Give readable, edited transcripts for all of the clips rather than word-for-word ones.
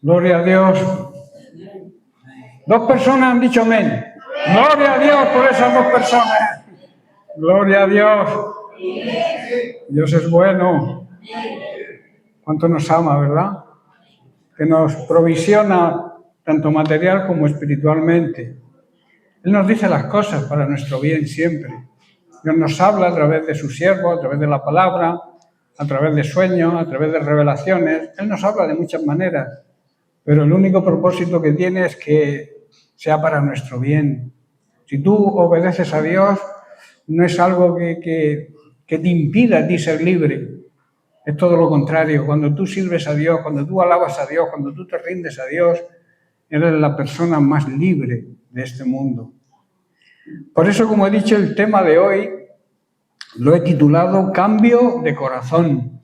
Gloria a Dios. Dos personas han dicho amén. Gloria a Dios por esas dos personas. Gloria a Dios. Dios es bueno. Cuánto nos ama, ¿verdad? Que nos provisiona tanto material como espiritualmente. Él nos dice las cosas para nuestro bien siempre. Dios nos habla a través de su siervo, a través de la palabra, a través de sueños, a través de revelaciones. Él nos habla de muchas maneras, pero el único propósito que tiene es que sea para nuestro bien. Si tú obedeces a Dios, no es algo que te impida a ti ser libre. Es todo lo contrario. Cuando tú sirves a Dios, cuando tú alabas a Dios, cuando tú te rindes a Dios, eres la persona más libre de este mundo. Por eso, como he dicho, el tema de hoy lo he titulado Cambio de corazón.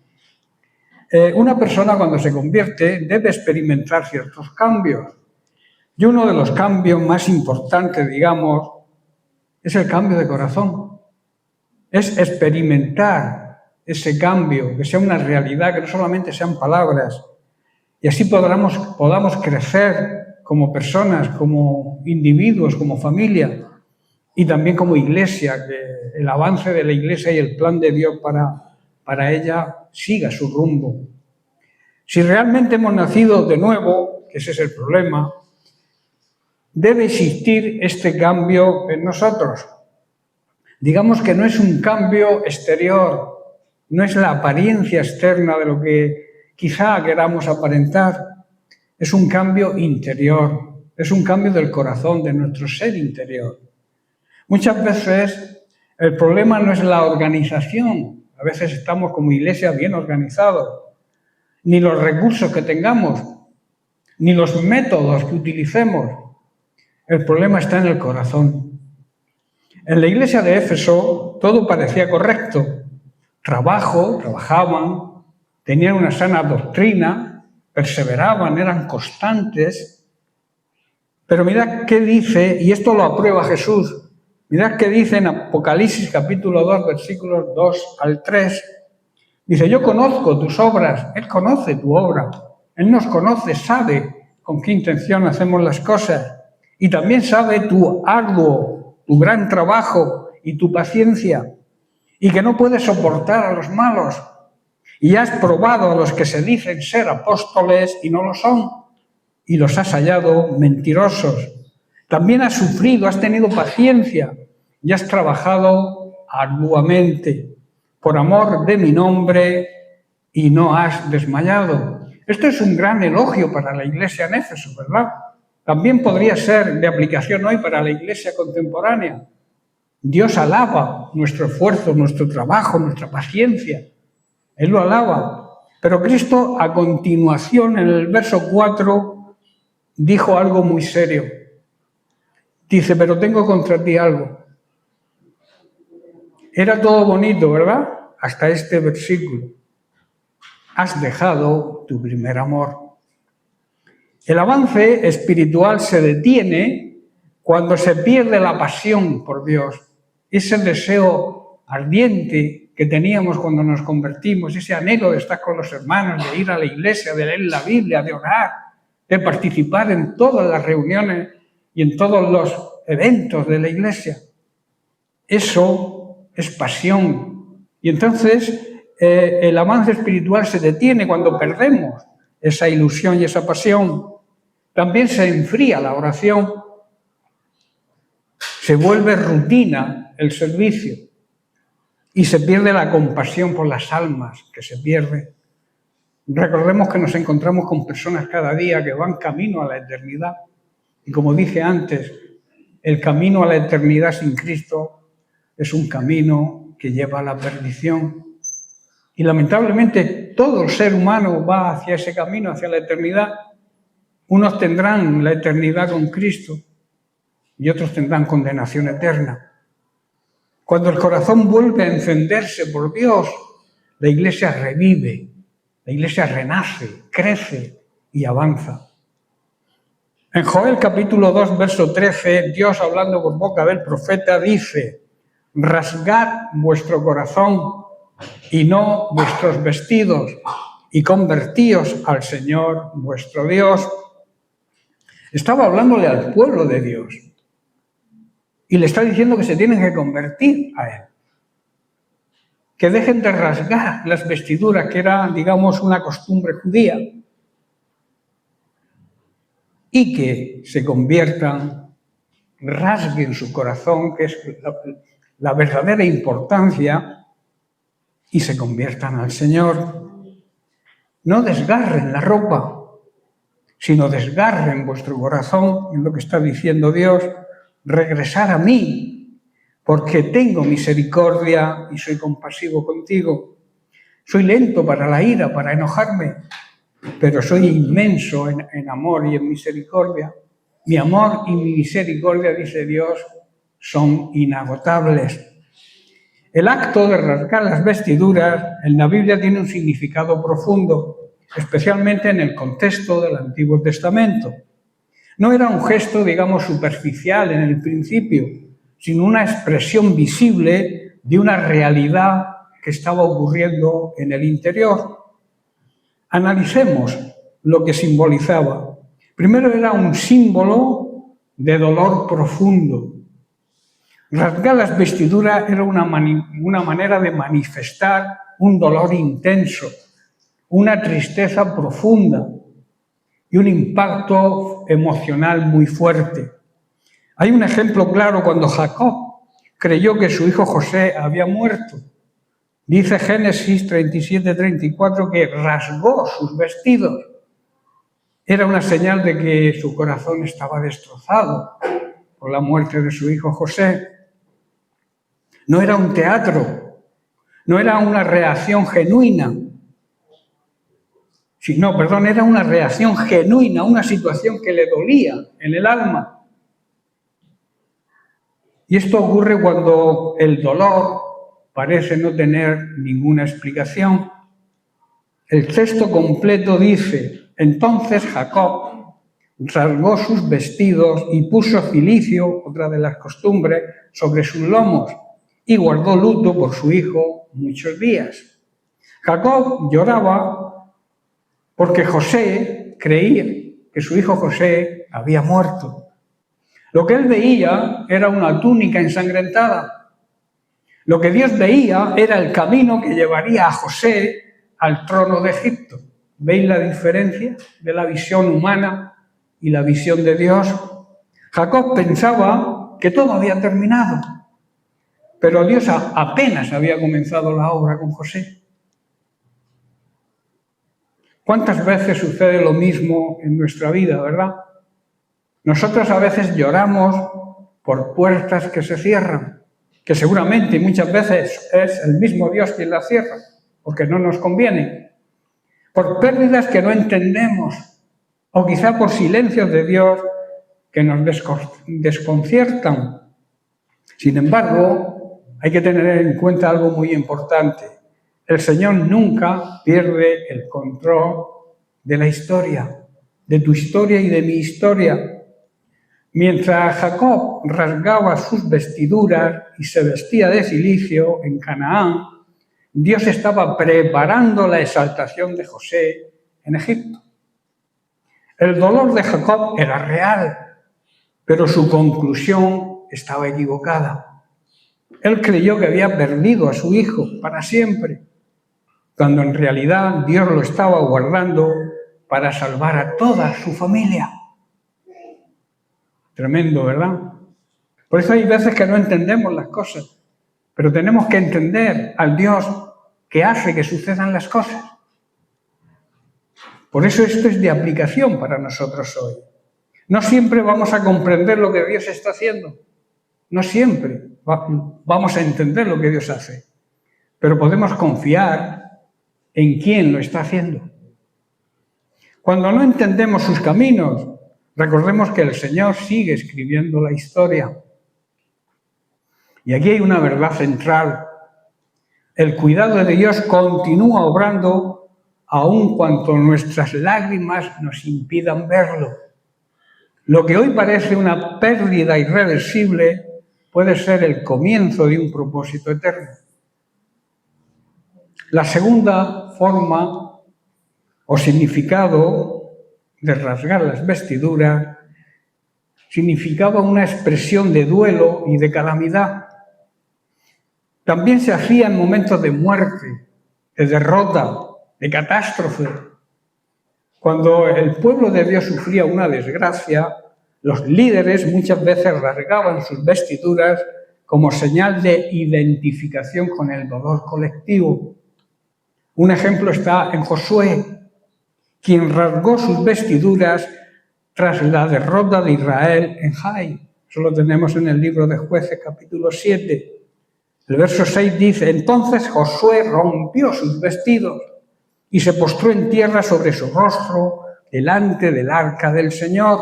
Una persona cuando se convierte debe experimentar ciertos cambios. Y uno de los cambios más importantes, digamos, es el cambio de corazón. Es experimentar ese cambio, que sea una realidad, que no solamente sean palabras. Y así podamos crecer como personas, como individuos, como familia y también como iglesia, que el avance de la iglesia y el plan de Dios para ella siga su rumbo. Si realmente hemos nacido de nuevo, que ese es el problema, debe existir este cambio en nosotros. Digamos que no es un cambio exterior, no es la apariencia externa de lo que quizá queramos aparentar, es un cambio interior, es un cambio del corazón, de nuestro ser interior. Muchas veces el problema no es la organización, a veces estamos como iglesia bien organizados, ni los recursos que tengamos, ni los métodos que utilicemos. El problema está en el corazón. En la iglesia de Éfeso todo parecía correcto. Trabajaban, tenían una sana doctrina, perseveraban, eran constantes. Pero mirad qué dice, y esto lo aprueba Jesús, mirad qué dice en Apocalipsis capítulo 2, versículos 2 al 3. Dice, yo conozco tus obras, Él conoce tu obra, Él nos conoce, sabe con qué intención hacemos las cosas y también sabe tu arduo, tu gran trabajo y tu paciencia y que no puedes soportar a los malos y has probado a los que se dicen ser apóstoles y no lo son y los has hallado mentirosos. También has sufrido, has tenido paciencia y has trabajado arduamente por amor de mi nombre y no has desmayado. Esto es un gran elogio para la iglesia en Éfeso, ¿verdad? También podría ser de aplicación hoy para la iglesia contemporánea. Dios alaba nuestro esfuerzo, nuestro trabajo, nuestra paciencia. Él lo alaba. Pero Cristo, a continuación, en el verso 4, dijo algo muy serio. Dice, pero tengo contra ti algo. Era todo bonito, ¿verdad? Hasta este versículo. Has dejado tu primer amor. El avance espiritual se detiene cuando se pierde la pasión por Dios. Ese deseo ardiente que teníamos cuando nos convertimos, ese anhelo de estar con los hermanos, de ir a la iglesia, de leer la Biblia, de orar, de participar en todas las reuniones y en todos los eventos de la iglesia. Eso es pasión. Y entonces el avance espiritual se detiene cuando perdemos esa ilusión y esa pasión. También se enfría la oración. Se vuelve rutina el servicio. Y se pierde la compasión por las almas, que se pierde. Recordemos que nos encontramos con personas cada día que van camino a la eternidad. Y como dije antes, el camino a la eternidad sin Cristo es un camino que lleva a la perdición. Y lamentablemente todo el ser humano va hacia ese camino, hacia la eternidad. Unos tendrán la eternidad con Cristo y otros tendrán condenación eterna. Cuando el corazón vuelve a encenderse por Dios, la iglesia revive, la iglesia renace, crece y avanza. En Joel capítulo 2, verso 13, Dios hablando por boca del profeta dice, rasgad vuestro corazón y no vuestros vestidos, y convertíos al Señor vuestro Dios. Estaba hablándole al pueblo de Dios y le está diciendo que se tienen que convertir a Él. Que dejen de rasgar las vestiduras, que era, digamos, una costumbre judía, y que se conviertan, rasguen su corazón, que es la verdadera importancia, y se conviertan al Señor. No desgarren la ropa, sino desgarren vuestro corazón, en lo que está diciendo Dios, regresar a mí, porque tengo misericordia y soy compasivo contigo. Soy lento para la ira, para enojarme, pero soy inmenso en amor y en misericordia. Mi amor y mi misericordia, dice Dios, son inagotables. El acto de rasgar las vestiduras en la Biblia tiene un significado profundo, especialmente en el contexto del Antiguo Testamento. No era un gesto, digamos, superficial en el principio, sino una expresión visible de una realidad que estaba ocurriendo en el interior. Analicemos lo que simbolizaba. Primero era un símbolo de dolor profundo. Rasgar las vestiduras era una manera de manifestar un dolor intenso, una tristeza profunda y un impacto emocional muy fuerte. Hay un ejemplo claro cuando Jacob creyó que su hijo José había muerto. Dice Génesis 37-34 que rasgó sus vestidos. Era una señal de que su corazón estaba destrozado por la muerte de su hijo José. No era un teatro, no era una reacción genuina. Era una reacción genuina, una situación que le dolía en el alma. Y esto ocurre cuando el dolor parece no tener ninguna explicación. El texto completo dice: entonces Jacob rasgó sus vestidos y puso cilicio, otra de las costumbres, sobre sus lomos, y guardó luto por su hijo muchos días. Jacob lloraba porque José creía que su hijo José había muerto. Lo que él veía era una túnica ensangrentada. Lo que Dios veía era el camino que llevaría a José al trono de Egipto. ¿Veis la diferencia de la visión humana y la visión de Dios? Jacob pensaba que todo había terminado, pero Dios apenas había comenzado la obra con José. ¿Cuántas veces sucede lo mismo en nuestra vida, verdad? Nosotros a veces lloramos por puertas que se cierran, que seguramente muchas veces es el mismo Dios quien las cierra, porque no nos conviene, por pérdidas que no entendemos, o quizá por silencios de Dios que nos desconciertan. Sin embargo, hay que tener en cuenta algo muy importante. El Señor nunca pierde el control de la historia, de tu historia y de mi historia. Mientras Jacob rasgaba sus vestiduras y se vestía de cilicio en Canaán, Dios estaba preparando la exaltación de José en Egipto. El dolor de Jacob era real, pero su conclusión estaba equivocada. Él creyó que había perdido a su hijo para siempre, cuando en realidad Dios lo estaba guardando para salvar a toda su familia. Tremendo, ¿verdad? Por eso hay veces que no entendemos las cosas, pero tenemos que entender al Dios que hace que sucedan las cosas. Por eso esto es de aplicación para nosotros hoy. No siempre vamos a comprender lo que Dios está haciendo. No siempre vamos a entender lo que Dios hace. Pero podemos confiar en quién lo está haciendo. Cuando no entendemos sus caminos, recordemos que el Señor sigue escribiendo la historia. Y aquí hay una verdad central. El cuidado de Dios continúa obrando aun cuando nuestras lágrimas nos impidan verlo. Lo que hoy parece una pérdida irreversible puede ser el comienzo de un propósito eterno. La segunda forma o significado de rasgar las vestiduras significaba una expresión de duelo y de calamidad. También se hacía en momentos de muerte, de derrota, de catástrofe. Cuando el pueblo de Dios sufría una desgracia, los líderes muchas veces rasgaban sus vestiduras como señal de identificación con el dolor colectivo. Un ejemplo está en Josué, quien rasgó sus vestiduras tras la derrota de Israel en Jai. Eso lo tenemos en el libro de Jueces, capítulo 7. El verso 6 dice: entonces Josué rompió sus vestidos y se postró en tierra sobre su rostro delante del arca del Señor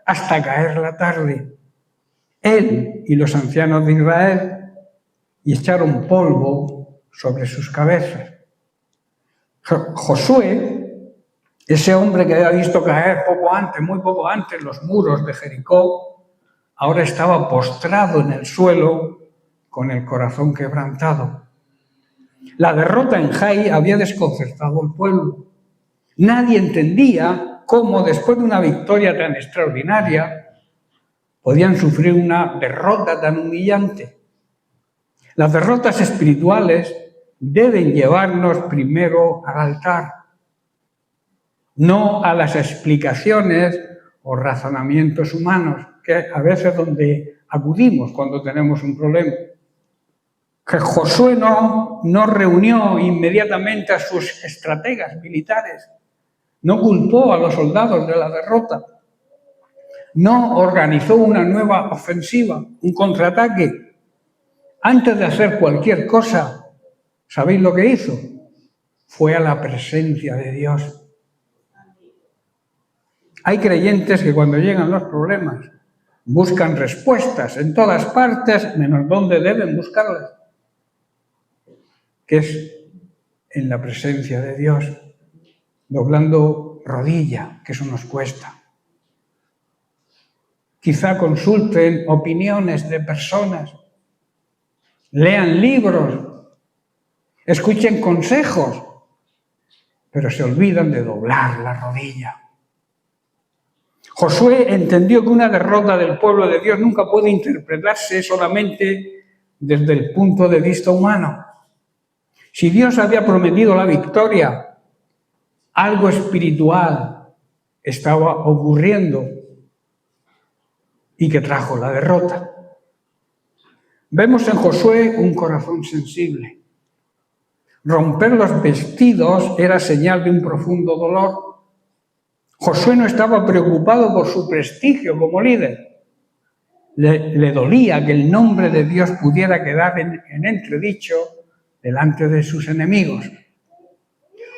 hasta caer la tarde. Él y los ancianos de Israel y echaron polvo sobre sus cabezas. Josué, ese hombre que había visto caer muy poco antes, los muros de Jericó, ahora estaba postrado en el suelo con el corazón quebrantado. La derrota en Jai había desconcertado al pueblo. Nadie entendía cómo, después de una victoria tan extraordinaria, podían sufrir una derrota tan humillante. Las derrotas espirituales deben llevarnos primero al altar, no a las explicaciones o razonamientos humanos, que a veces donde acudimos cuando tenemos un problema. Que Josué no reunió inmediatamente a sus estrategas militares, no culpó a los soldados de la derrota, no organizó una nueva ofensiva, un contraataque. Antes de hacer cualquier cosa, ¿sabéis lo que hizo? Fue a la presencia de Dios. Hay creyentes que cuando llegan los problemas buscan respuestas en todas partes, menos donde deben buscarlas, que es en la presencia de Dios, doblando rodilla, que eso nos cuesta. Quizá consulten opiniones de personas, lean libros, escuchen consejos, pero se olvidan de doblar la rodilla. Josué entendió que una derrota del pueblo de Dios nunca puede interpretarse solamente desde el punto de vista humano. Si Dios había prometido la victoria, algo espiritual estaba ocurriendo y que trajo la derrota. Vemos en Josué un corazón sensible. Romper los vestidos era señal de un profundo dolor. Josué no estaba preocupado por su prestigio como líder. Le dolía que el nombre de Dios pudiera quedar en entredicho delante de sus enemigos.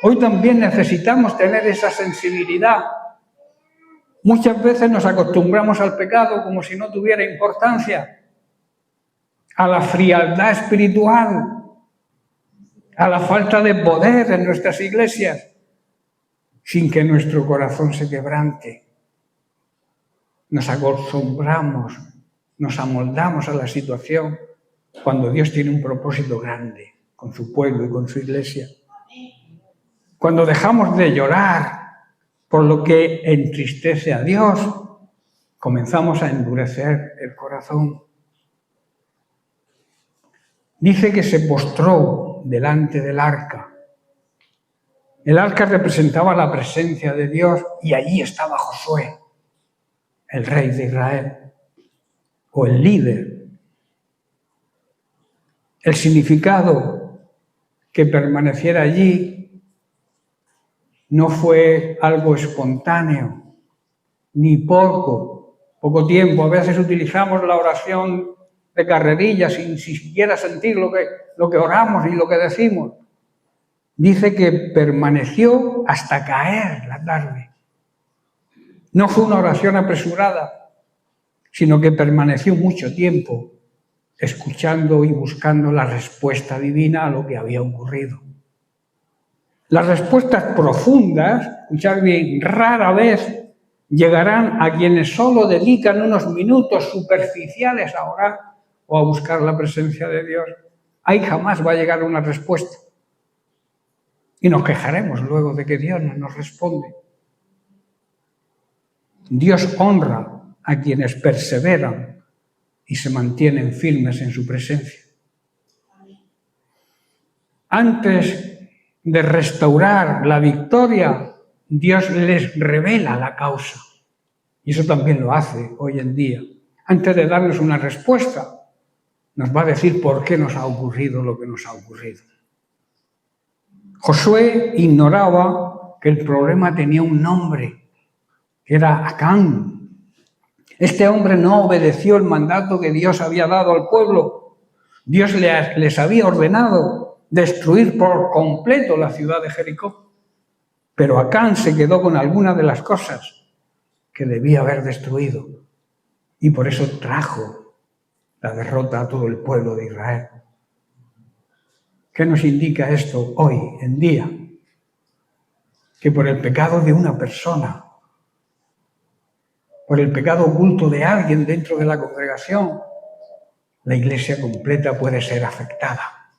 Hoy también necesitamos tener esa sensibilidad. Muchas veces nos acostumbramos al pecado como si no tuviera importancia, a la frialdad espiritual, a la falta de poder en nuestras iglesias, sin que nuestro corazón se quebrante. Nos acostumbramos, nos amoldamos a la situación cuando Dios tiene un propósito grande con su pueblo y con su iglesia. Cuando dejamos de llorar por lo que entristece a Dios, comenzamos a endurecer el corazón. Dice que se postró delante del arca. El arca representaba la presencia de Dios y allí estaba Josué, el rey de Israel, o el líder. El significado que permaneciera allí no fue algo espontáneo, ni poco tiempo. A veces utilizamos la oración de carrerilla sin siquiera sentir lo que oramos y lo que decimos. Dice que permaneció hasta caer la tarde. No fue una oración apresurada, sino que permaneció mucho tiempo escuchando y buscando la respuesta divina a lo que había ocurrido. Las respuestas profundas, escuchad bien, rara vez llegarán a quienes solo dedican unos minutos superficiales a orar o a buscar la presencia de Dios. Ahí jamás va a llegar una respuesta. Y nos quejaremos luego de que Dios no nos responde. Dios honra a quienes perseveran y se mantienen firmes en su presencia. Antes de restaurar la victoria, Dios les revela la causa. Y eso también lo hace hoy en día. Antes de darnos una respuesta, nos va a decir por qué nos ha ocurrido lo que nos ha ocurrido. Josué ignoraba que el problema tenía un nombre, que era Acán. Este hombre no obedeció el mandato que Dios había dado al pueblo. Dios les había ordenado destruir por completo la ciudad de Jericó. Pero Acán se quedó con algunas de las cosas que debía haber destruido. Y por eso trajo la derrota a todo el pueblo de Israel. ¿Qué nos indica esto hoy en día? Que por el pecado de una persona, por el pecado oculto de alguien dentro de la congregación, la iglesia completa puede ser afectada.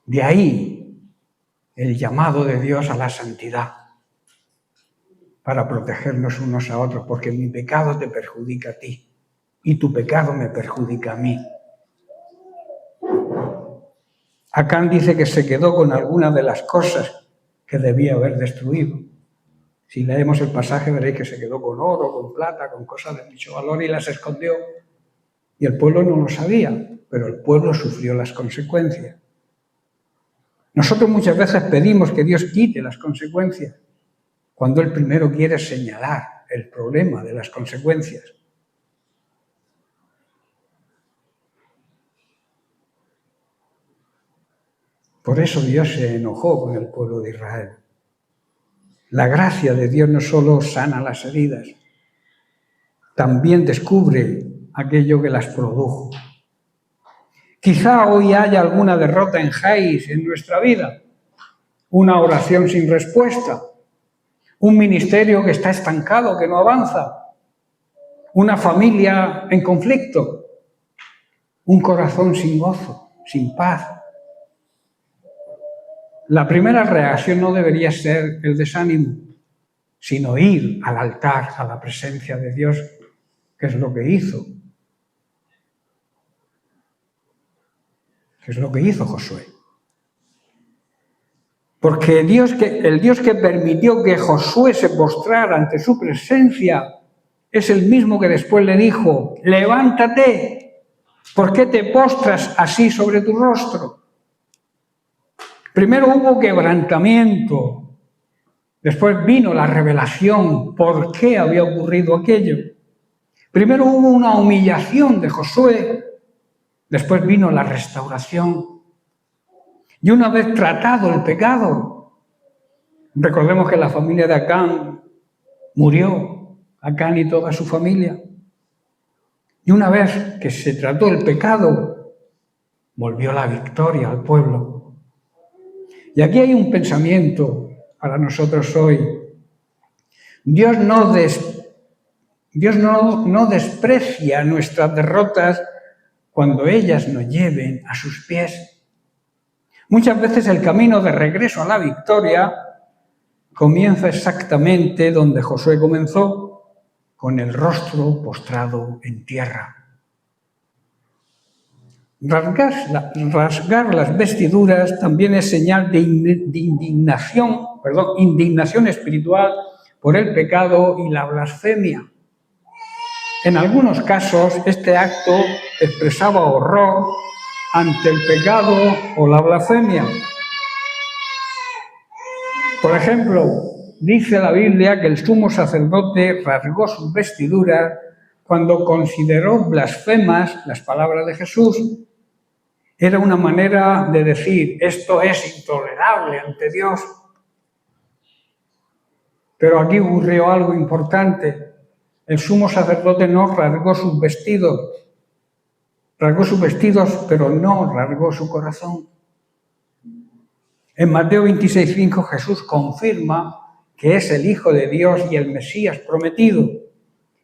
De ahí el llamado de Dios a la santidad, para protegernos unos a otros, porque mi pecado te perjudica a ti y tu pecado me perjudica a mí. Acán dice que se quedó con algunas de las cosas que debía haber destruido. Si leemos el pasaje veréis que se quedó con oro, con plata, con cosas de mucho valor y las escondió. Y el pueblo no lo sabía, pero el pueblo sufrió las consecuencias. Nosotros muchas veces pedimos que Dios quite las consecuencias, cuando Él primero quiere señalar el problema de las consecuencias. Por eso Dios se enojó con el pueblo de Israel. La gracia de Dios no solo sana las heridas, también descubre aquello que las produjo. Quizá hoy haya alguna derrota en Jais en nuestra vida, una oración sin respuesta, un ministerio que está estancado, que no avanza, una familia en conflicto, un corazón sin gozo, sin paz. La primera reacción no debería ser el desánimo, sino ir al altar, a la presencia de Dios, que es lo que hizo. Que es lo que hizo Josué. Porque el Dios que permitió que Josué se postrara ante su presencia es el mismo que después le dijo: levántate, ¿por qué te postras así sobre tu rostro? Primero hubo quebrantamiento, después vino la revelación, por qué había ocurrido aquello. Primero hubo una humillación de Josué, después vino la restauración. Y una vez tratado el pecado, recordemos que la familia de Acán murió, Acán y toda su familia. Y una vez que se trató el pecado, volvió la victoria al pueblo. Y aquí hay un pensamiento para nosotros hoy. Dios no desprecia nuestras derrotas cuando ellas nos lleven a sus pies. Muchas veces el camino de regreso a la victoria comienza exactamente donde Josué comenzó, con el rostro postrado en tierra. Rasgar las vestiduras también es señal de indignación espiritual por el pecado y la blasfemia. En algunos casos, este acto expresaba horror ante el pecado o la blasfemia. Por ejemplo, dice la Biblia que el sumo sacerdote rasgó sus vestiduras cuando consideró blasfemas las palabras de Jesús. Era una manera de decir: esto es intolerable ante Dios. Pero aquí ocurrió algo importante. El sumo sacerdote no rasgó sus vestidos. Rasgó sus vestidos, pero no rasgó su corazón. En Mateo 26:5 Jesús confirma que es el Hijo de Dios y el Mesías prometido.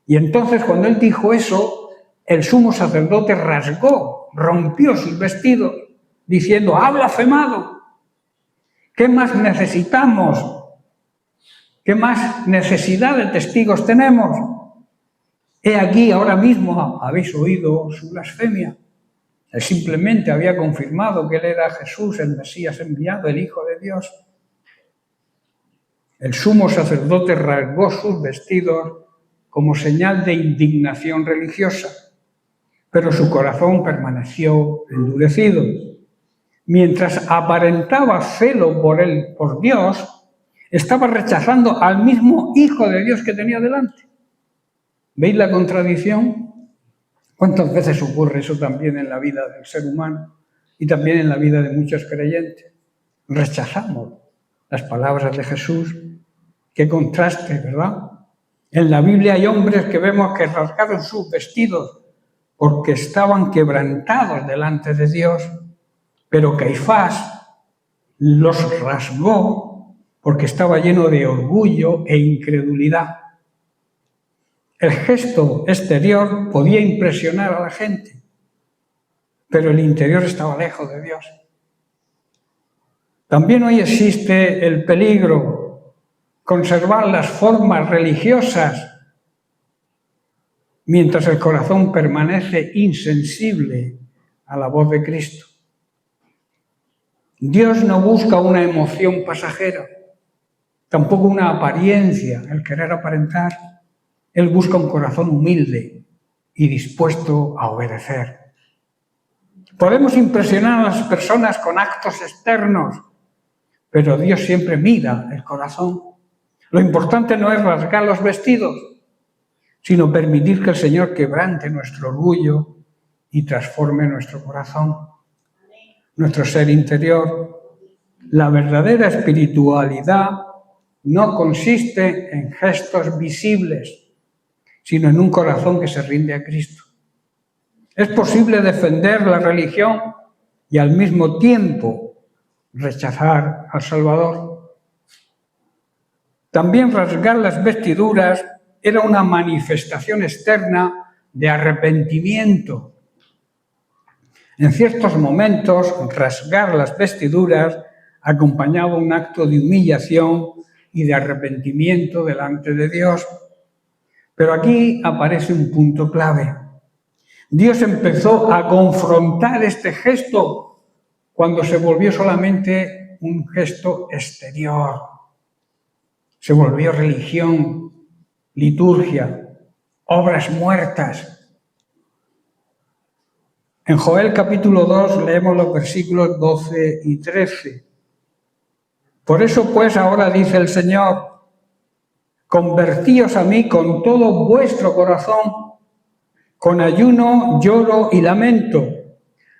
Y entonces, cuando Él dijo eso, el sumo sacerdote rasgó, rompió sus vestidos, diciendo: ¡ha blasfemado! ¿Qué más necesitamos? ¿Qué más necesidad de testigos tenemos? He aquí, ahora mismo habéis oído su blasfemia. Él simplemente había confirmado que él era Jesús, el Mesías enviado, el Hijo de Dios. El sumo sacerdote rasgó sus vestidos como señal de indignación religiosa, pero su corazón permaneció endurecido. Mientras aparentaba celo por Dios, estaba rechazando al mismo Hijo de Dios que tenía delante. ¿Veis la contradicción? ¿Cuántas veces ocurre eso también en la vida del ser humano y también en la vida de muchos creyentes? Rechazamos las palabras de Jesús. Qué contraste, ¿verdad? En la Biblia hay hombres que vemos que rasgaron sus vestidos porque estaban quebrantados delante de Dios, pero Caifás los rasgó porque estaba lleno de orgullo e incredulidad. El gesto exterior podía impresionar a la gente, pero el interior estaba lejos de Dios. También hoy existe el peligro conservar las formas religiosas mientras el corazón permanece insensible a la voz de Cristo. Dios no busca una emoción pasajera, tampoco una apariencia, el querer aparentar. Él busca un corazón humilde y dispuesto a obedecer. Podemos impresionar a las personas con actos externos, pero Dios siempre mira el corazón. Lo importante no es rasgar los vestidos, sino permitir que el Señor quebrante nuestro orgullo y transforme nuestro corazón, nuestro ser interior. La verdadera espiritualidad no consiste en gestos visibles, sino en un corazón que se rinde a Cristo. Es posible defender la religión y al mismo tiempo rechazar al Salvador. También rasgar las vestiduras era una manifestación externa de arrepentimiento. En ciertos momentos, rasgar las vestiduras acompañaba un acto de humillación y de arrepentimiento delante de Dios. Pero aquí aparece un punto clave. Dios empezó a confrontar este gesto cuando se volvió solamente un gesto exterior. Se volvió religión, liturgia, obras muertas. En Joel capítulo 2 leemos los versículos 12 y 13. Por eso pues ahora dice el Señor, convertíos a mí con todo vuestro corazón, con ayuno, lloro y lamento.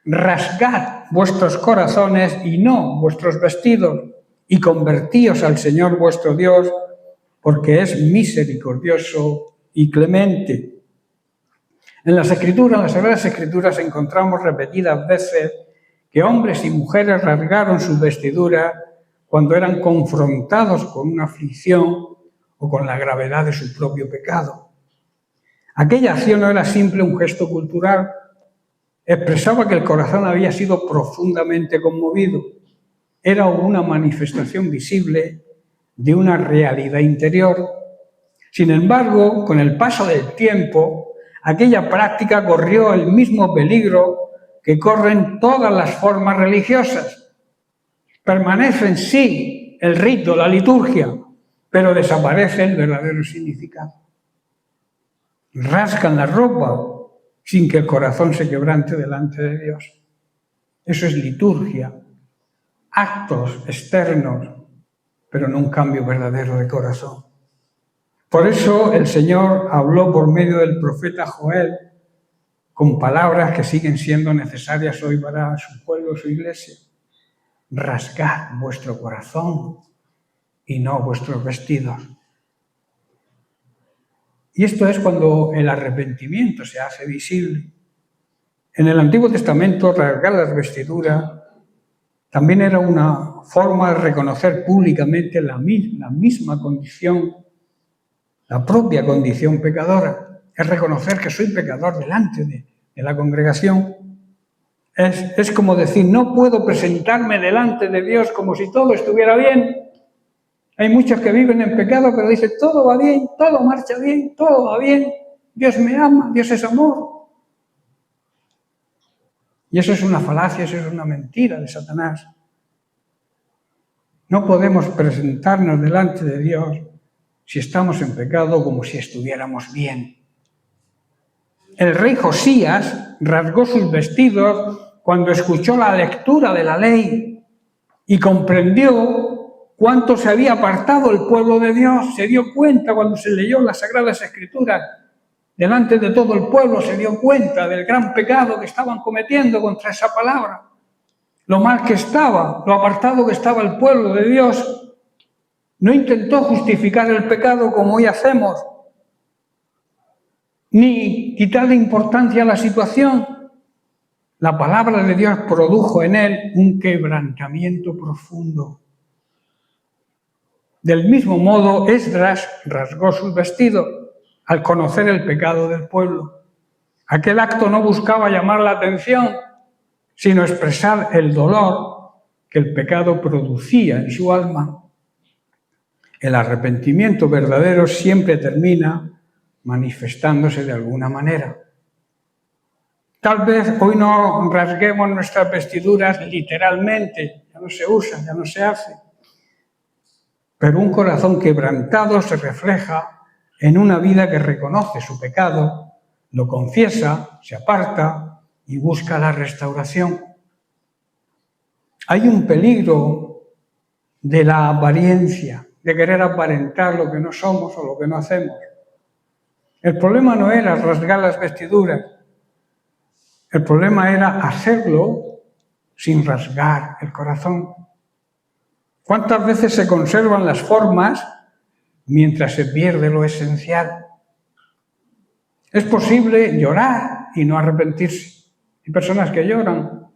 Rasgad vuestros corazones y no vuestros vestidos, y convertíos al Señor vuestro Dios, porque es misericordioso y clemente. En las Escrituras, en las Sagradas Escrituras, encontramos repetidas veces que hombres y mujeres rasgaron sus vestiduras cuando eran confrontados con una aflicción o con la gravedad de su propio pecado. Aquella acción no era simple un gesto cultural, expresaba que el corazón había sido profundamente conmovido. Era una manifestación visible de una realidad interior. Sin embargo, con el paso del tiempo, aquella práctica corrió el mismo peligro que corren todas las formas religiosas. Permanece en sí el rito, la liturgia, pero desaparece el verdadero significado. Rasgan la ropa sin que el corazón se quebrante delante de Dios. Eso es liturgia, actos externos, pero no un cambio verdadero de corazón. Por eso el Señor habló por medio del profeta Joel con palabras que siguen siendo necesarias hoy para su pueblo, su iglesia. Rasgad vuestro corazón y no vuestros vestidos. Y esto es cuando el arrepentimiento se hace visible. En el Antiguo Testamento, rasgar las vestiduras también era una forma de reconocer públicamente la misma condición, la propia condición pecadora. Es reconocer que soy pecador delante de la congregación. Es como decir, no puedo presentarme delante de Dios como si todo estuviera bien. Hay muchos que viven en pecado, pero dicen, todo va bien, todo marcha bien, todo va bien, Dios me ama, Dios es amor. Y eso es una falacia, eso es una mentira de Satanás. No podemos presentarnos delante de Dios si estamos en pecado como si estuviéramos bien. El rey Josías rasgó sus vestidos cuando escuchó la lectura de la ley y comprendió cuánto se había apartado el pueblo de Dios. Se dio cuenta cuando se leyó las Sagradas Escrituras delante de todo el pueblo, se dio cuenta del gran pecado que estaban cometiendo contra esa palabra, lo mal que estaba, lo apartado que estaba el pueblo de Dios. No intentó justificar el pecado como hoy hacemos, ni quitarle importancia a la situación. La palabra de Dios produjo en él un quebrantamiento profundo. Del mismo modo, Esdras rasgó sus vestidos al conocer el pecado del pueblo. Aquel acto no buscaba llamar la atención, sino expresar el dolor que el pecado producía en su alma. El arrepentimiento verdadero siempre termina manifestándose de alguna manera. Tal vez hoy no rasguemos nuestras vestiduras literalmente, ya no se usa, ya no se hace. Pero un corazón quebrantado se refleja en una vida que reconoce su pecado, lo confiesa, se aparta y busca la restauración. Hay un peligro de la apariencia, de querer aparentar lo que no somos o lo que no hacemos. El problema no era rasgar las vestiduras, el problema era hacerlo sin rasgar el corazón. ¿Cuántas veces se conservan las formas mientras se pierde lo esencial? Es posible llorar y no arrepentirse. Hay personas que lloran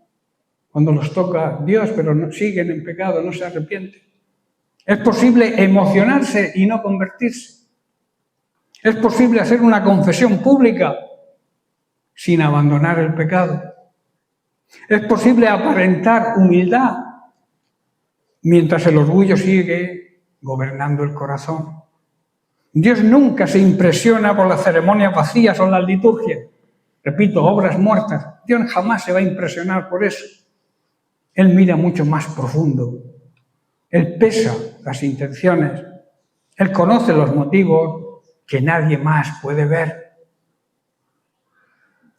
cuando los toca Dios, pero siguen en pecado, no se arrepienten. Es posible emocionarse y no convertirse. Es posible hacer una confesión pública sin abandonar el pecado. Es posible aparentar humildad mientras el orgullo sigue gobernando el corazón. Dios nunca se impresiona por las ceremonias vacías o las liturgias. Repito, obras muertas. Dios jamás se va a impresionar por eso. Él mira mucho más profundo. Él pesa las intenciones. Él conoce los motivos que nadie más puede ver.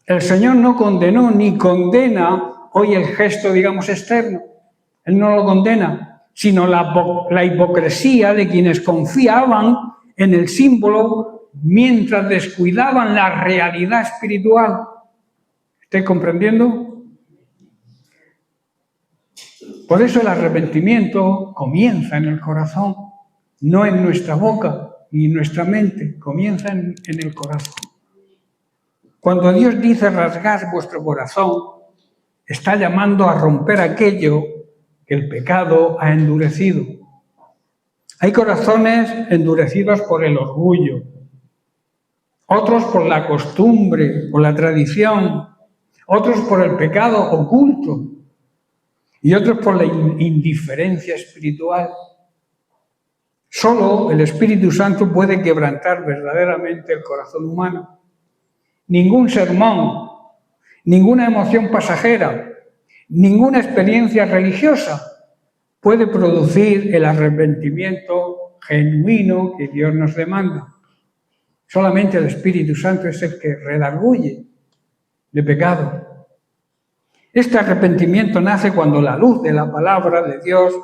El Señor no condenó ni condena hoy el gesto, digamos, externo. Él no lo condena, sino la hipocresía de quienes confiaban en el símbolo mientras descuidaban la realidad espiritual. ¿Estáis comprendiendo? Por eso el arrepentimiento comienza en el corazón, no en nuestra boca ni en nuestra mente, comienza en el corazón. Cuando Dios dice rasgar vuestro corazón, está llamando a romper aquello que el pecado ha endurecido. Hay corazones endurecidos por el orgullo, otros por la costumbre, por la tradición, otros por el pecado oculto y otros por la indiferencia espiritual. Solo el Espíritu Santo puede quebrantar verdaderamente el corazón humano. Ningún sermón, ninguna emoción pasajera, ninguna experiencia religiosa puede producir el arrepentimiento genuino que Dios nos demanda. Solamente el Espíritu Santo es el que redarguye de pecado. Este arrepentimiento nace cuando la luz de la palabra de Dios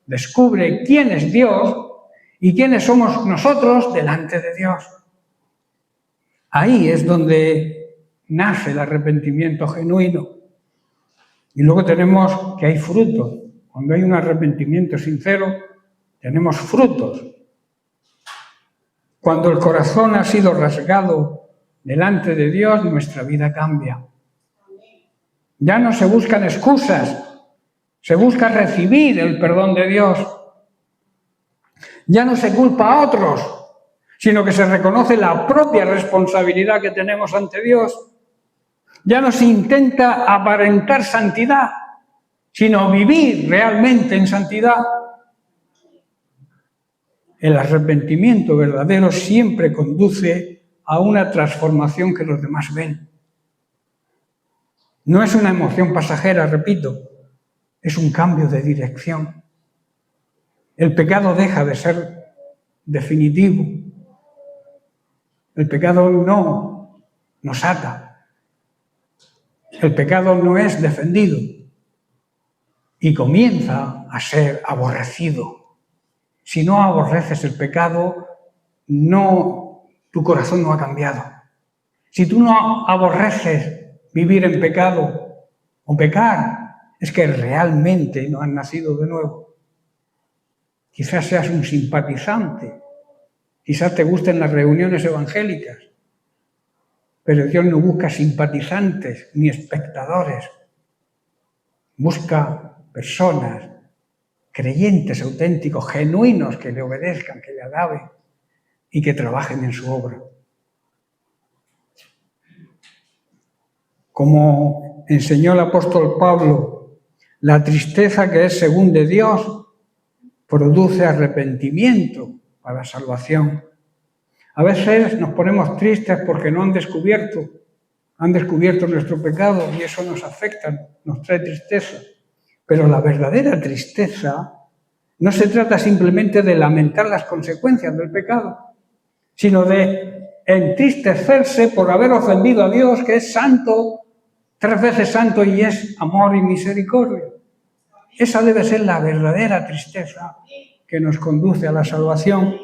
descubre quién es Dios y quiénes somos nosotros delante de Dios. Ahí es donde nace el arrepentimiento genuino. Y luego tenemos que hay frutos. Cuando hay un arrepentimiento sincero, tenemos frutos. Cuando el corazón ha sido rasgado delante de Dios, nuestra vida cambia. Ya no se buscan excusas, se busca recibir el perdón de Dios. Ya no se culpa a otros, sino que se reconoce la propia responsabilidad que tenemos ante Dios. Ya no se intenta aparentar santidad, sino vivir realmente en santidad. El arrepentimiento verdadero siempre conduce a una transformación que los demás ven. No es una emoción pasajera, repito, es un cambio de dirección. El pecado deja de ser definitivo. El pecado no nos ata. El pecado no es defendido y comienza a ser aborrecido. Si no aborreces el pecado, tu corazón no ha cambiado. Si tú no aborreces vivir en pecado o pecar, es que realmente no has nacido de nuevo. Quizás seas un simpatizante, quizás te gusten las reuniones evangélicas, pero Dios no busca simpatizantes ni espectadores. Busca personas, creyentes auténticos, genuinos, que le obedezcan, que le alaben y que trabajen en su obra. Como enseñó el apóstol Pablo, la tristeza que es según de Dios produce arrepentimiento para salvación. A veces nos ponemos tristes porque no han descubierto nuestro pecado y eso nos afecta, nos trae tristeza. Pero la verdadera tristeza no se trata simplemente de lamentar las consecuencias del pecado, sino de entristecerse por haber ofendido a Dios, que es santo, 3 veces santo y es amor y misericordia. Esa debe ser la verdadera tristeza que nos conduce a la salvación.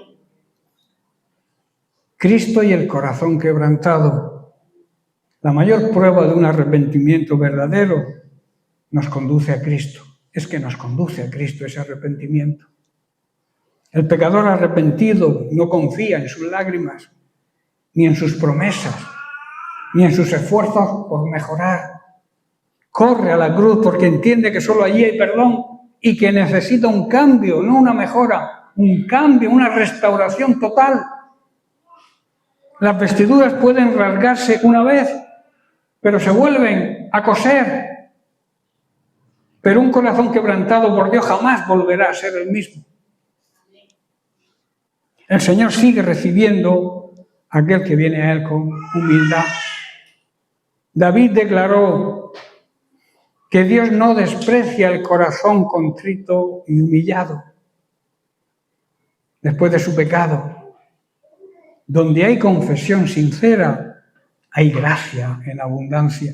Cristo y el corazón quebrantado. La mayor prueba de un arrepentimiento verdadero nos conduce a Cristo. Es que nos conduce a Cristo ese arrepentimiento. El pecador arrepentido no confía en sus lágrimas, ni en sus promesas, ni en sus esfuerzos por mejorar. Corre a la cruz porque entiende que solo allí hay perdón y que necesita un cambio, no una mejora, un cambio, una restauración total. Las vestiduras pueden rasgarse una vez, pero se vuelven a coser. Pero un corazón quebrantado por Dios jamás volverá a ser el mismo. El Señor sigue recibiendo a aquel que viene a Él con humildad. David declaró que Dios no desprecia el corazón contrito y humillado después de su pecado. Donde hay confesión sincera, hay gracia en abundancia.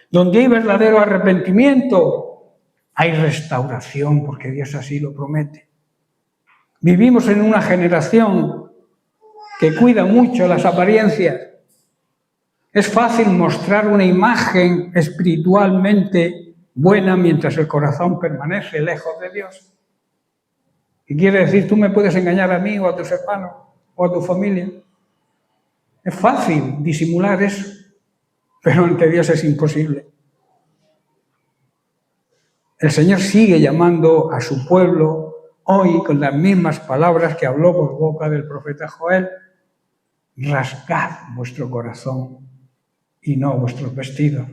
Donde hay verdadero arrepentimiento, hay restauración, porque Dios así lo promete. Vivimos en una generación que cuida mucho las apariencias. Es fácil mostrar una imagen espiritualmente buena mientras el corazón permanece lejos de Dios. Y quiere decir, tú me puedes engañar a mí o a tus hermanos o a tu familia. Es fácil disimular eso, pero ante Dios es imposible. El Señor sigue llamando a su pueblo hoy con las mismas palabras que habló por boca del profeta Joel. Rasgad vuestro corazón y no vuestros vestidos.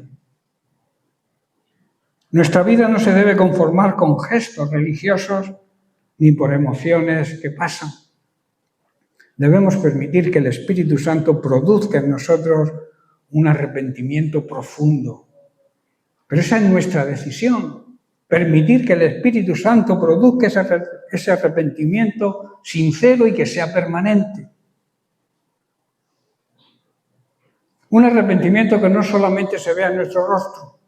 Nuestra vida no se debe conformar con gestos religiosos ni por emociones que pasan. Debemos permitir que el Espíritu Santo produzca en nosotros un arrepentimiento profundo. Pero esa es nuestra decisión, permitir que el Espíritu Santo produzca ese arrepentimiento sincero y que sea permanente. Un arrepentimiento que no solamente se vea en nuestro rostro,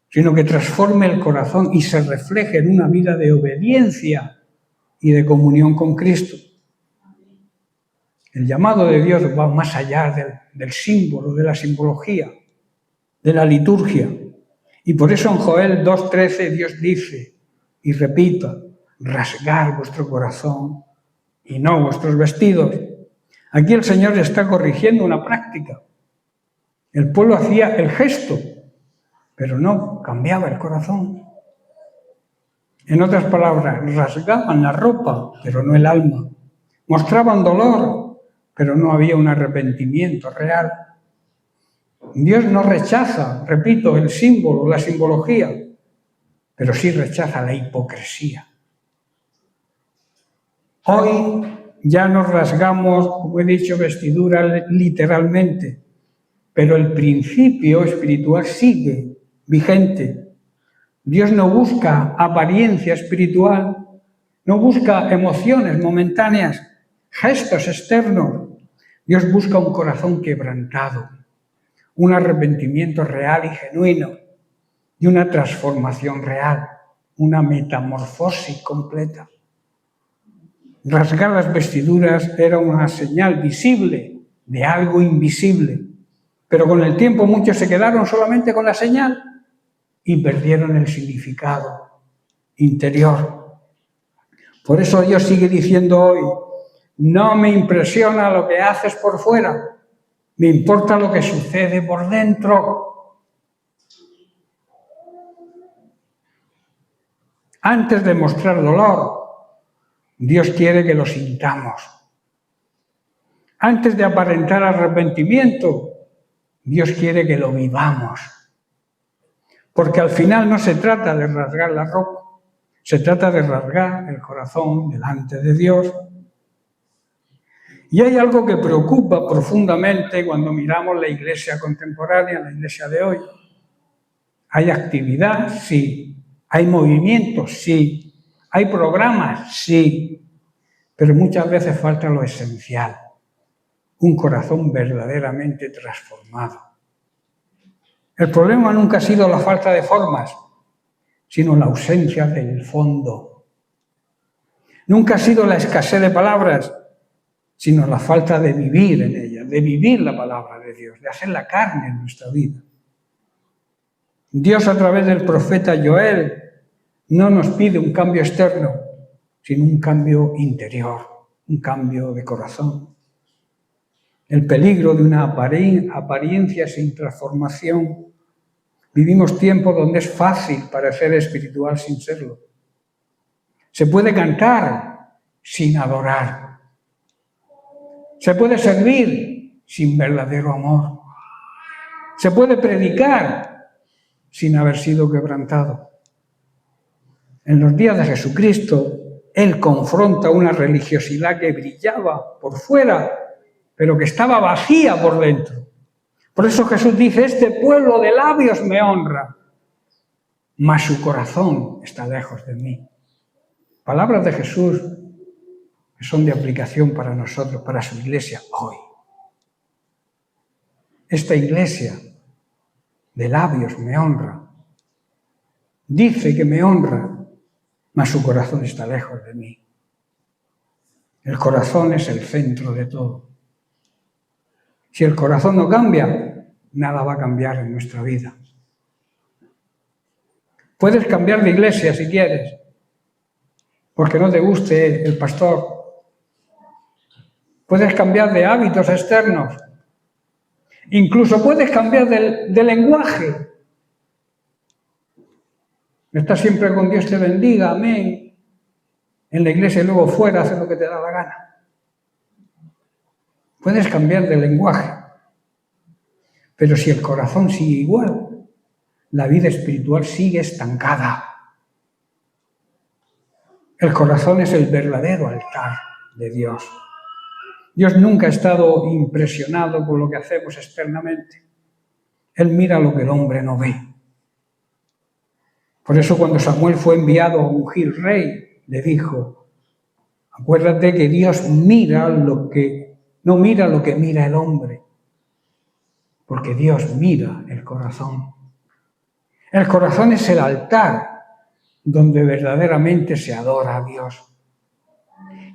sino que transforme el corazón y se refleje en una vida de obediencia y de comunión con Cristo. El llamado de Dios va más allá del símbolo, de la simbología, de la liturgia. Y por eso en Joel 2:13 Dios dice, y repito, rasgar vuestro corazón y no vuestros vestidos. Aquí el Señor está corrigiendo una práctica. El pueblo hacía el gesto, pero no cambiaba el corazón. En otras palabras, rasgaban la ropa, pero no el alma. Mostraban dolor, pero no había un arrepentimiento real. Dios no rechaza, repito, el símbolo, la simbología, pero sí rechaza la hipocresía. Hoy ya nos rasgamos, como he dicho, vestiduras literalmente, pero el principio espiritual sigue vigente. Dios no busca apariencia espiritual, no busca emociones momentáneas, gestos externos. Dios busca un corazón quebrantado, un arrepentimiento real y genuino y una transformación real, una metamorfosis completa. Rasgar las vestiduras era una señal visible de algo invisible, pero con el tiempo muchos se quedaron solamente con la señal y perdieron el significado interior. Por eso Dios sigue diciendo hoy, no me impresiona lo que haces por fuera, me importa lo que sucede por dentro. Antes de mostrar dolor, Dios quiere que lo sintamos. Antes de aparentar arrepentimiento, Dios quiere que lo vivamos. Porque al final no se trata de rasgar la ropa, se trata de rasgar el corazón delante de Dios. Y hay algo que preocupa profundamente cuando miramos la iglesia contemporánea, la iglesia de hoy. ¿Hay actividad? Sí. ¿Hay movimientos? Sí. ¿Hay programas? Sí. Pero muchas veces falta lo esencial, un corazón verdaderamente transformado. El problema nunca ha sido la falta de formas, sino la ausencia del fondo. Nunca ha sido la escasez de palabras, sino la falta de vivir en ellas, de vivir la palabra de Dios, de hacer la carne en nuestra vida. Dios, a través del profeta Joel, no nos pide un cambio externo, sino un cambio interior, un cambio de corazón. El peligro de una apariencia sin transformación. Vivimos tiempos donde es fácil parecer espiritual sin serlo. Se puede cantar sin adorar. Se puede servir sin verdadero amor. Se puede predicar sin haber sido quebrantado. En los días de Jesucristo, Él confronta una religiosidad que brillaba por fuera, pero que estaba vacía por dentro. Por eso Jesús dice, este pueblo de labios me honra, mas su corazón está lejos de mí. Palabras de Jesús que son de aplicación para nosotros, para su iglesia hoy. Esta iglesia de labios me honra. Dice que me honra, mas su corazón está lejos de mí. El corazón es el centro de todo. Si el corazón no cambia, nada va a cambiar en nuestra vida. Puedes cambiar de iglesia si quieres, porque no te guste el pastor. Puedes cambiar de hábitos externos. Incluso puedes cambiar de lenguaje. Estás siempre con Dios te bendiga, amén. En la iglesia y luego fuera haces lo que te da la gana. Puedes cambiar de lenguaje. Pero si el corazón sigue igual, la vida espiritual sigue estancada. El corazón es el verdadero altar de Dios. Dios nunca ha estado impresionado por lo que hacemos externamente. Él mira lo que el hombre no ve. Por eso cuando Samuel fue enviado a ungir rey, le dijo, acuérdate que Dios no mira lo que mira el hombre, porque Dios mira el corazón. El corazón es el altar donde verdaderamente se adora a Dios.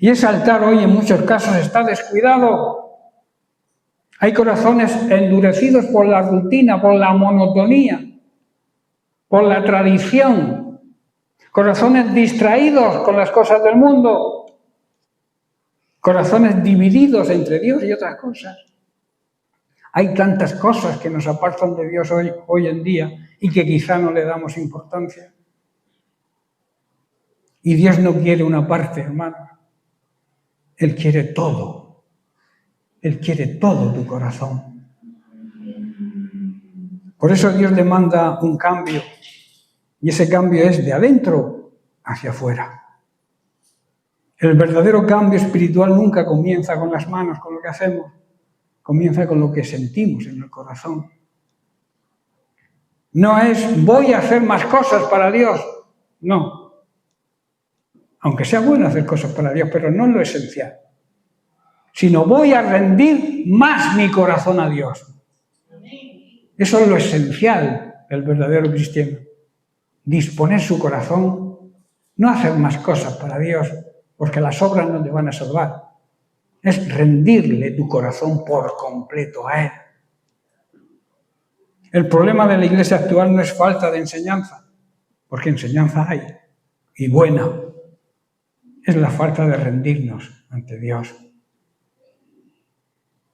Y ese altar hoy en muchos casos está descuidado. Hay corazones endurecidos por la rutina, por la monotonía, por la tradición. Corazones distraídos con las cosas del mundo. Corazones divididos entre Dios y otras cosas. Hay tantas cosas que nos apartan de Dios hoy en día y que quizá no le damos importancia. Y Dios no quiere una parte, hermano. Él quiere todo. Él quiere todo tu corazón. Por eso Dios demanda un cambio, y ese cambio es de adentro hacia afuera. El verdadero cambio espiritual nunca comienza con las manos, con lo que hacemos, comienza con lo que sentimos en el corazón. No es voy a hacer más cosas para Dios, no. Aunque sea bueno hacer cosas para Dios, pero no es lo esencial. Sino voy a rendir más mi corazón a Dios. Eso es lo esencial del verdadero cristiano. Disponer su corazón, no hacer más cosas para Dios, porque las obras no te van a salvar. Es rendirle tu corazón por completo a Él. El problema de la iglesia actual no es falta de enseñanza, porque enseñanza hay, y buena. Es la falta de rendirnos ante Dios.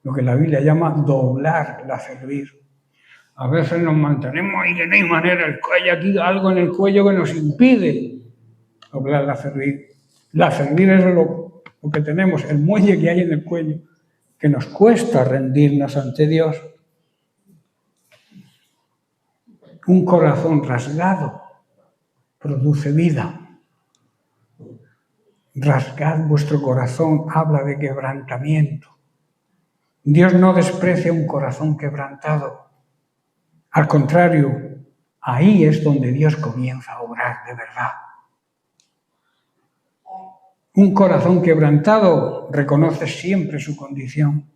Lo que la Biblia llama doblar la cerviz. A veces nos mantenemos y de no hay manera, hay aquí algo en el cuello que nos impide doblar la cerviz. La cerviz es lo que tenemos, el muelle que hay en el cuello, que nos cuesta rendirnos ante Dios. Un corazón rasgado produce vida. Rasgad vuestro corazón habla de quebrantamiento. Dios no desprecia un corazón quebrantado. Al contrario, ahí es donde Dios comienza a obrar de verdad. Un corazón quebrantado reconoce siempre su condición.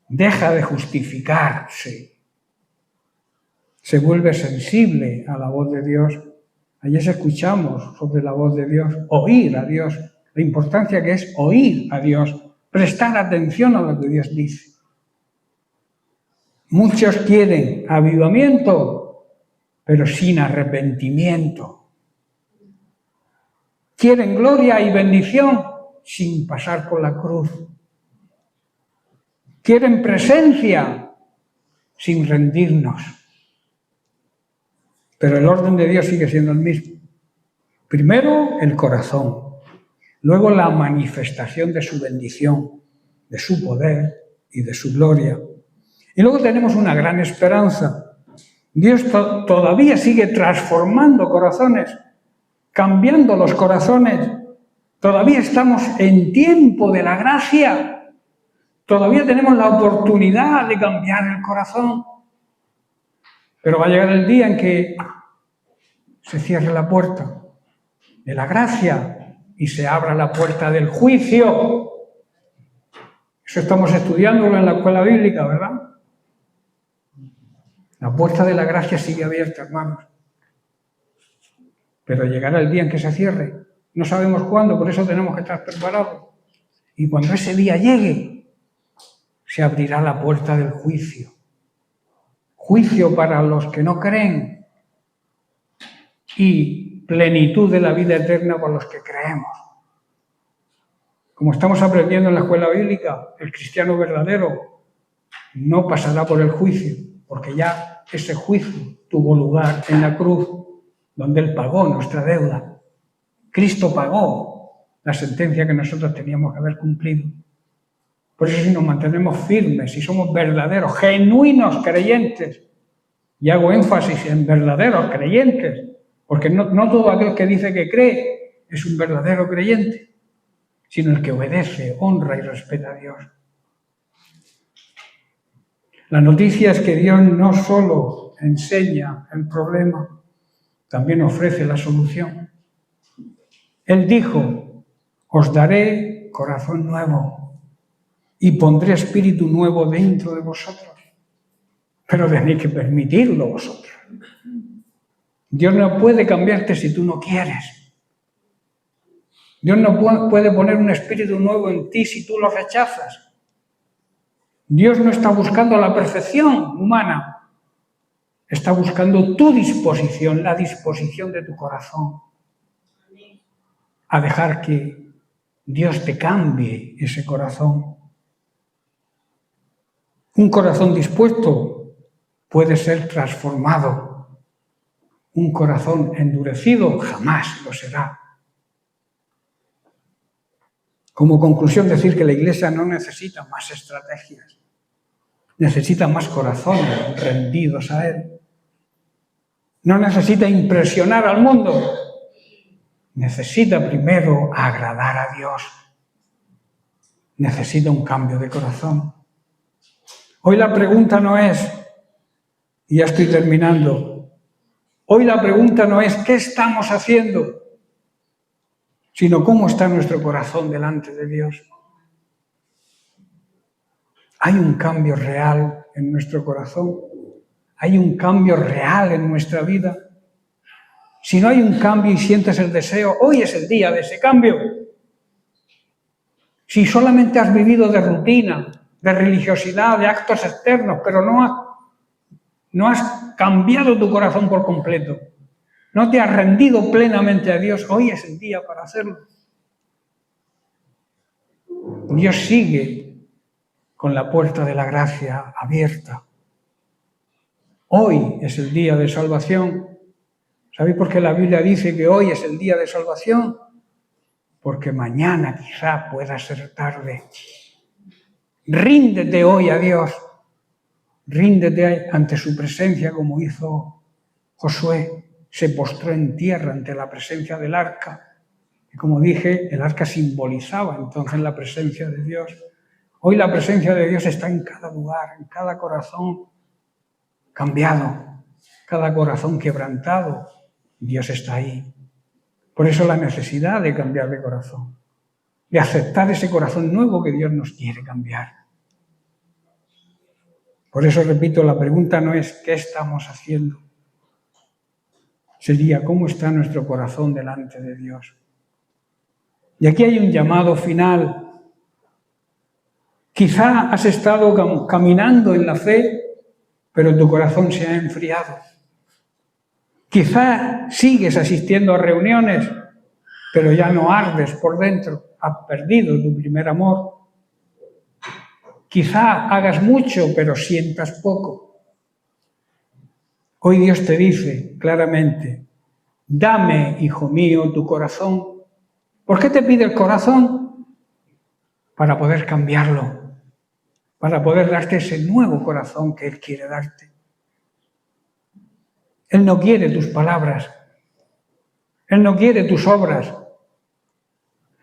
Deja de justificarse. Se vuelve sensible a la voz de Dios. Ayer escuchamos sobre la voz de Dios, oír a Dios, la importancia que es oír a Dios, prestar atención a lo que Dios dice. Muchos quieren avivamiento, pero sin arrepentimiento. Quieren gloria y bendición sin pasar por la cruz. Quieren presencia sin rendirnos. Pero el orden de Dios sigue siendo el mismo. Primero, el corazón. Luego, la manifestación de su bendición, de su poder y de su gloria. Y luego tenemos una gran esperanza. Dios todavía sigue transformando corazones, cambiando los corazones. Todavía estamos en tiempo de la gracia. Todavía tenemos la oportunidad de cambiar el corazón. Pero va a llegar el día en que se cierre la puerta de la gracia y se abra la puerta del juicio. Eso estamos estudiándolo en la escuela bíblica, ¿verdad? La puerta de la gracia sigue abierta, hermanos. Pero llegará el día en que se cierre. No sabemos cuándo, por eso tenemos que estar preparados. Y cuando ese día llegue, se abrirá la puerta del juicio. Juicio para los que no creen y plenitud de la vida eterna para los que creemos. Como estamos aprendiendo en la escuela bíblica, el cristiano verdadero no pasará por el juicio, porque ya ese juicio tuvo lugar en la cruz, donde Él pagó nuestra deuda. Cristo pagó la sentencia que nosotros teníamos que haber cumplido. Por eso si nos mantenemos firmes, si somos verdaderos, genuinos creyentes, y hago énfasis en verdaderos creyentes, porque no todo aquel que dice que cree es un verdadero creyente, sino el que obedece, honra y respeta a Dios. La noticia es que Dios no solo enseña el problema, también ofrece la solución. Él dijo, os daré corazón nuevo y pondré espíritu nuevo dentro de vosotros. Pero tenéis que permitirlo vosotros. Dios no puede cambiarte si tú no quieres. Dios no puede poner un espíritu nuevo en ti si tú lo rechazas. Dios no está buscando la perfección humana. Está buscando tu disposición, la disposición de tu corazón. A dejar que Dios te cambie ese corazón. Un corazón dispuesto puede ser transformado. Un corazón endurecido jamás lo será. Como conclusión, decir que la Iglesia no necesita más estrategias. Necesita más corazones rendidos a Él. No necesita impresionar al mundo. Necesita primero agradar a Dios. Necesita un cambio de corazón. Hoy la pregunta no es, y ya estoy terminando, hoy la pregunta no es ¿qué estamos haciendo?, sino cómo está nuestro corazón delante de Dios. Hay un cambio real en nuestro corazón. Hay un cambio real en nuestra vida. Si no hay un cambio y sientes el deseo, hoy es el día de ese cambio. Si solamente has vivido de rutina, de religiosidad, de actos externos, pero no has cambiado tu corazón por completo, no te has rendido plenamente a Dios, hoy es el día para hacerlo. Dios sigue con la puerta de la gracia abierta. Hoy es el día de salvación. ¿Sabéis por qué la Biblia dice que hoy es el día de salvación? Porque mañana quizá pueda ser tarde. Ríndete hoy a Dios. Ríndete ante su presencia como hizo Josué. Se postró en tierra ante la presencia del arca. Y como dije, el arca simbolizaba entonces la presencia de Dios. Hoy la presencia de Dios está en cada lugar, en cada corazón cambiado, cada corazón quebrantado. Dios está ahí. Por eso la necesidad de cambiar de corazón, de aceptar ese corazón nuevo que Dios nos quiere cambiar. Por eso, repito, la pregunta no es ¿qué estamos haciendo? Sería ¿cómo está nuestro corazón delante de Dios? Y aquí hay un llamado final. Quizá has estado caminando en la fe, pero tu corazón se ha enfriado. Quizá sigues asistiendo a reuniones, pero ya no ardes por dentro. Has perdido tu primer amor. Quizá hagas mucho, pero sientas poco. Hoy Dios te dice claramente, dame, hijo mío, tu corazón. ¿Por qué te pide el corazón? Para poder cambiarlo, para poder darte ese nuevo corazón que Él quiere darte. Él no quiere tus palabras, Él no quiere tus obras,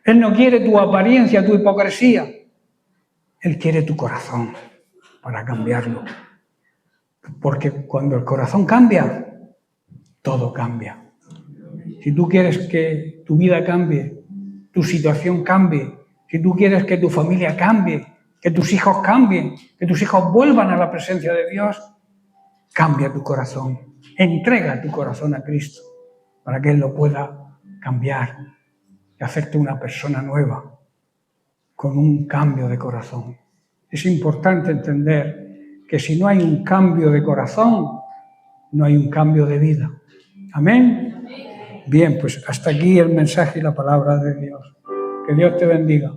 Él no quiere tu apariencia, tu hipocresía. Él quiere tu corazón para cambiarlo. Porque cuando el corazón cambia, todo cambia. Si tú quieres que tu vida cambie, tu situación cambie, si tú quieres que tu familia cambie, que tus hijos cambien, que tus hijos vuelvan a la presencia de Dios, cambia tu corazón. Entrega tu corazón a Cristo para que Él lo pueda cambiar y hacerte una persona nueva con un cambio de corazón. Es importante entender que si no hay un cambio de corazón, no hay un cambio de vida. ¿Amén? Bien, pues hasta aquí el mensaje y la palabra de Dios. Que Dios te bendiga.